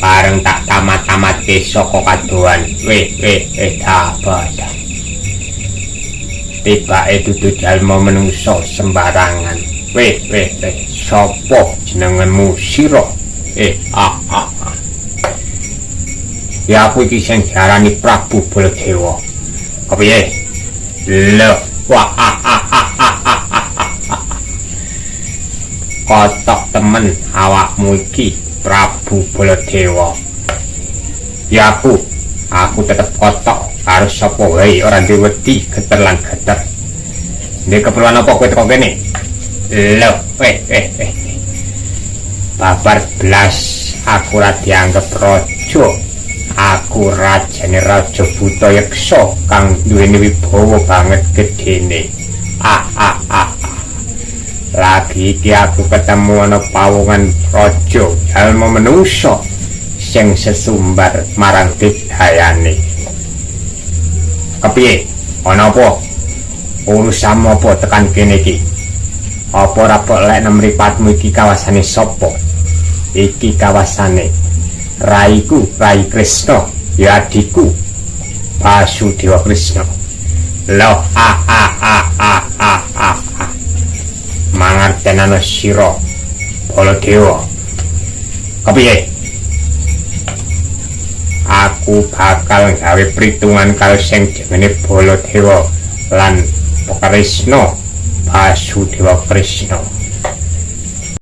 Bareng tak tamat-tamat ke saka kadoan. Tabat. Tibake dudu jalma menungso sembarangan. Sapa jenenganmu sira? Ya aku iki sing diarani Prabu Baladewa. Kepiye? Lho, kotok temen awakmu iki Prabu Baladewa. Ya aku tetep kotok karo sapa wae ora duwe wedi geter lan geter. Nek keperluan apa kowe teko kene? Lho, babar blas aku ora dianggep raja. Aku rajane Raja Buta Yeksa kang duweni wibawa banget gedene. Lagi iki aku ketemu ana pawongan raja jalma menungso sing sesumbar marang digdayane. Kepiye? Ana apa? Urusanmu apa tekan kene iki? Apa ora lek mripatmu iki kawasane sapa? Iki kawasane raiku, Rai Kresna, ya adikku Basudewa Kresna. Loh, mangertenana sira Baladewa. Kepiye? Aku bakal gawe pritungan karo sing jenenge Baladewa lan Kresna, Basudewa Kresna.